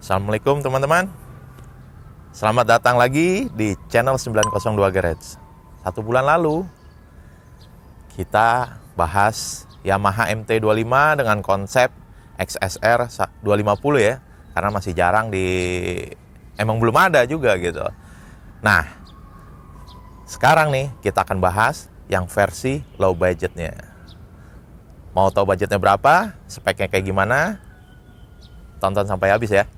Assalamualaikum teman-teman. Selamat datang lagi di channel 902 Garage. 1 bulan lalu kita bahas Yamaha MT25 dengan konsep XSR 250 ya. Karena masih jarang emang belum ada juga gitu. Nah, sekarang nih kita akan bahas yang versi low budgetnya. Mau tahu budgetnya berapa? Speknya kayak gimana? Tonton sampai habis ya.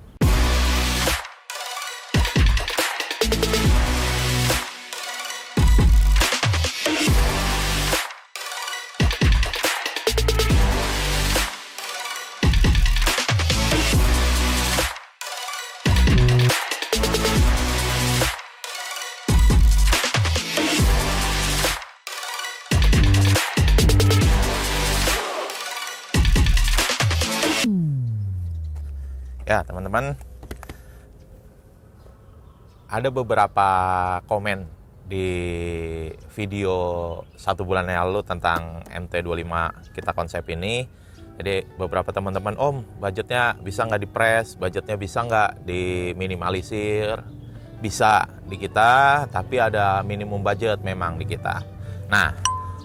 Ya teman-teman, ada beberapa komen di video 1 bulan yang lalu tentang MT25 kita konsep ini. Jadi beberapa teman-teman, Om, budgetnya bisa nggak dipres, budgetnya bisa nggak diminimalisir? Bisa di kita, tapi ada minimum budget memang di kita. Nah,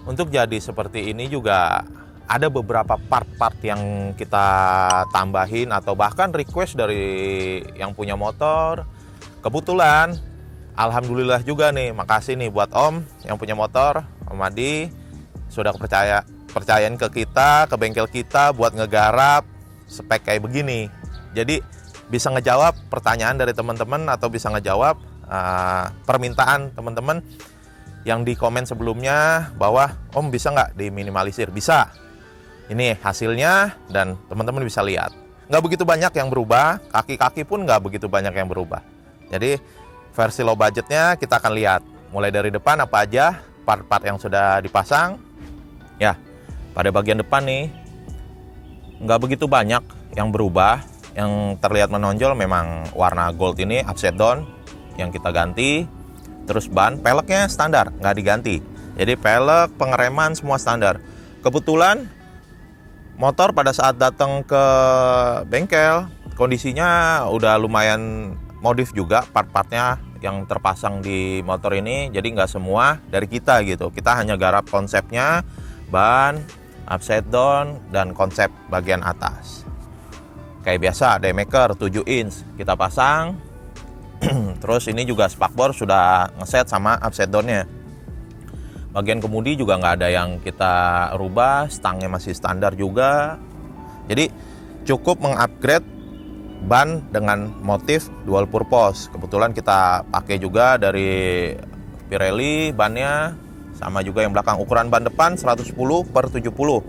untuk jadi seperti ini juga ada beberapa part-part yang kita tambahin atau bahkan request dari yang punya motor. Kebetulan, alhamdulillah juga nih, makasih nih buat Om yang punya motor, Om Adi, sudah percayain ke kita, ke bengkel kita buat ngegarap spek kayak begini. Jadi bisa ngejawab pertanyaan dari teman-teman atau bisa ngejawab permintaan teman-teman yang di komen sebelumnya bahwa Om bisa nggak diminimalisir? Bisa. Ini hasilnya dan teman-teman bisa lihat. Nggak begitu banyak yang berubah, kaki-kaki pun nggak begitu banyak yang berubah. Jadi versi low budgetnya kita akan lihat. Mulai dari depan apa aja part-part yang sudah dipasang. Ya, pada bagian depan nih nggak begitu banyak yang berubah. Yang terlihat menonjol memang warna gold ini upside down yang kita ganti. Terus ban, peleknya standar, nggak diganti. Jadi pelek, pengereman semua standar. Kebetulan motor pada saat datang ke bengkel kondisinya udah lumayan modif juga part-partnya yang terpasang di motor ini. Jadi nggak semua dari kita gitu. Kita hanya garap konsepnya, ban, upside down, dan konsep bagian atas. Kayak biasa, daymaker 7 inch kita pasang. Terus ini juga spakbor sudah ngeset sama upside down-nya. Bagian kemudi juga nggak ada yang kita rubah, stangnya masih standar juga. Jadi cukup mengupgrade ban dengan motif dual purpose. Kebetulan kita pakai juga dari Pirelli bannya, sama juga yang belakang. Ukuran ban depan 110/70,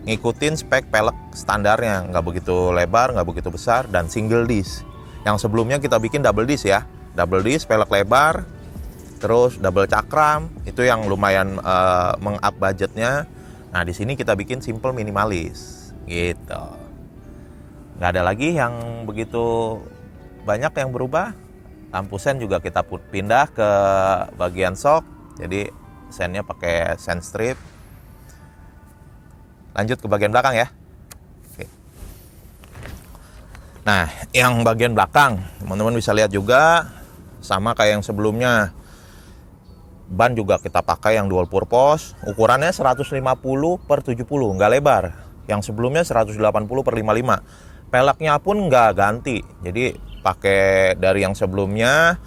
ngikutin spek pelek standarnya, nggak begitu lebar, nggak begitu besar, dan single disc. Yang sebelumnya kita bikin double disc ya, double disc pelek lebar. Terus double cakram, itu yang lumayan meng-up budgetnya. Nah, di sini kita bikin simple minimalis, gitu. Nggak ada lagi yang begitu banyak yang berubah. Lampu sen juga kita pindah ke bagian shock, jadi sennya pakai sen strip. Lanjut ke bagian belakang ya. Oke. Nah, yang bagian belakang, teman-teman bisa lihat juga sama kayak yang sebelumnya. Ban juga kita pakai yang dual purpose, ukurannya 150/70, nggak lebar. Yang sebelumnya 180/55. Peleknya pun nggak ganti, jadi pakai dari yang sebelumnya.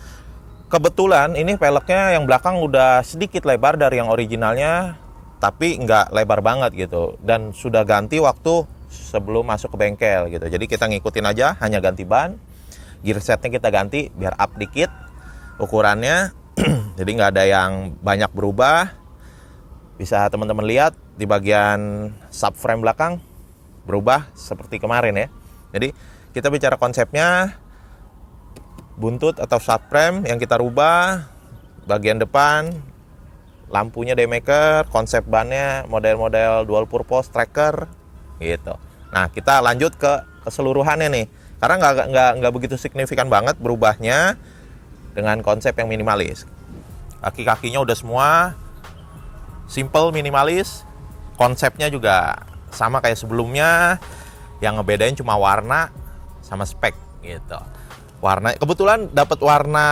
Kebetulan ini peleknya yang belakang udah sedikit lebar dari yang originalnya, tapi nggak lebar banget gitu. Dan sudah ganti waktu sebelum masuk ke bengkel gitu. Jadi kita ngikutin aja, hanya ganti ban. Gear setnya kita ganti biar up dikit ukurannya. Jadi nggak ada yang banyak berubah. Bisa teman-teman lihat di bagian subframe belakang berubah seperti kemarin ya. Jadi kita bicara konsepnya, buntut atau subframe yang kita rubah. Bagian depan lampunya daymaker, konsep bannya model-model dual purpose tracker gitu. Nah, kita lanjut ke keseluruhannya nih. Karena nggak begitu signifikan banget berubahnya dengan konsep yang minimalis. Kaki-kakinya udah semua simple minimalis. Konsepnya juga sama kayak sebelumnya. Yang ngebedain cuma warna sama spek gitu. warna. Kebetulan dapat warna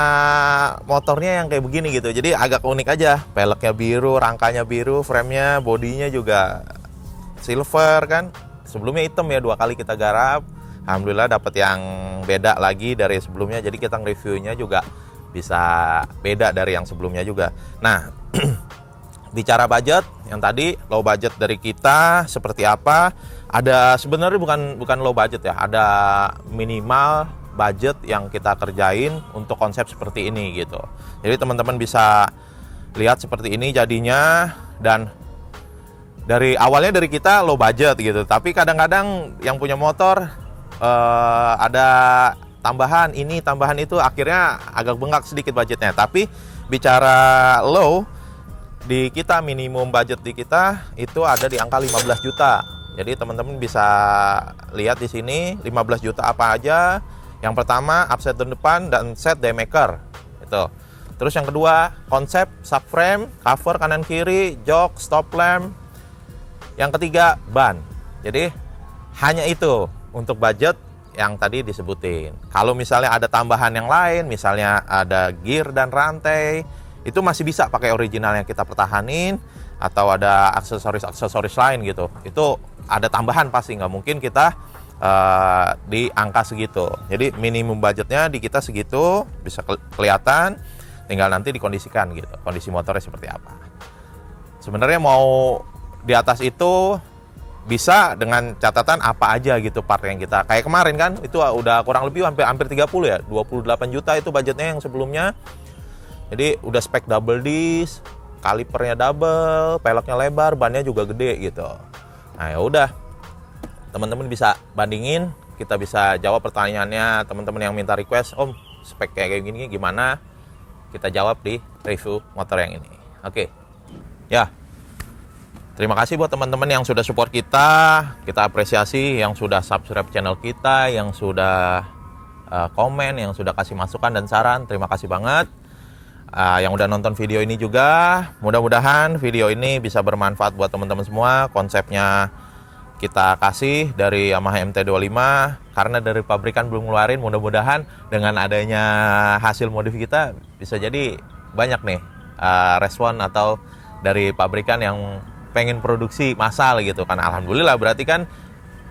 motornya yang kayak begini gitu. Jadi agak unik aja. Peleknya biru, rangkanya biru, frame-nya, bodinya juga silver kan. Sebelumnya hitam ya, 2 kali kita garap. Alhamdulillah dapat yang beda lagi dari sebelumnya. Jadi kita nge-reviewnya juga bisa beda dari yang sebelumnya juga. Nah, bicara budget, yang tadi low budget dari kita seperti apa? Ada sebenarnya bukan low budget ya, ada minimal budget yang kita kerjain untuk konsep seperti ini gitu. Jadi teman-teman bisa lihat seperti ini jadinya, dan dari awalnya dari kita low budget gitu. Tapi kadang-kadang yang punya motor ada tambahan ini, tambahan itu, akhirnya agak bengkak sedikit budgetnya. Tapi bicara low, di kita minimum budget di kita itu ada di angka 15 juta. Jadi teman-teman bisa lihat di sini 15 juta apa aja. Yang pertama upset depan dan set daymaker itu. Terus yang kedua konsep subframe, cover kanan kiri, jok, stop lamp. Yang ketiga ban. Jadi hanya itu untuk budget yang tadi disebutin. Kalau misalnya ada tambahan yang lain, misalnya ada gear dan rantai, itu masih bisa pakai original yang kita pertahanin, atau ada aksesoris lain gitu. Itu ada tambahan pasti, nggak mungkin kita di angka segitu. Jadi minimum budgetnya di kita segitu, bisa kelihatan, tinggal nanti dikondisikan gitu, kondisi motornya seperti apa. Sebenarnya mau di atas itu bisa dengan catatan apa aja gitu part yang kita, kayak kemarin kan itu udah kurang lebih hampir 30 ya, 28 juta itu budgetnya yang sebelumnya. Jadi udah spek double disc, kalipernya double, peleknya lebar, bannya juga gede gitu. Nah ya udah, teman-teman bisa bandingin, kita bisa jawab pertanyaannya teman-teman yang minta request, Om spek kayak gini gimana, kita jawab di review motor yang ini. Oke. Ya, terima kasih buat teman-teman yang sudah support kita apresiasi, yang sudah subscribe channel kita, yang sudah komen, yang sudah kasih masukan dan saran, terima kasih banget. Yang udah nonton video ini juga, mudah-mudahan video ini bisa bermanfaat buat teman-teman semua. Konsepnya kita kasih dari Yamaha MT25, karena dari pabrikan belum ngeluarin. Mudah-mudahan dengan adanya hasil modif kita bisa jadi banyak nih respon atau dari pabrikan yang pengen produksi massal gitu kan. Alhamdulillah berarti kan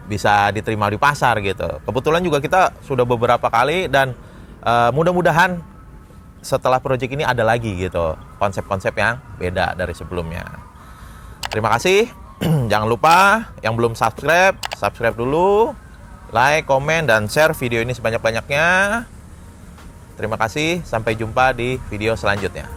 bisa diterima di pasar gitu. Kebetulan juga kita sudah beberapa kali, dan mudah-mudahan setelah project ini ada lagi gitu konsep-konsep yang beda dari sebelumnya. Terima kasih. Jangan lupa yang belum subscribe dulu, like, komen, dan share video ini sebanyak-banyaknya. Terima kasih, sampai jumpa di video selanjutnya.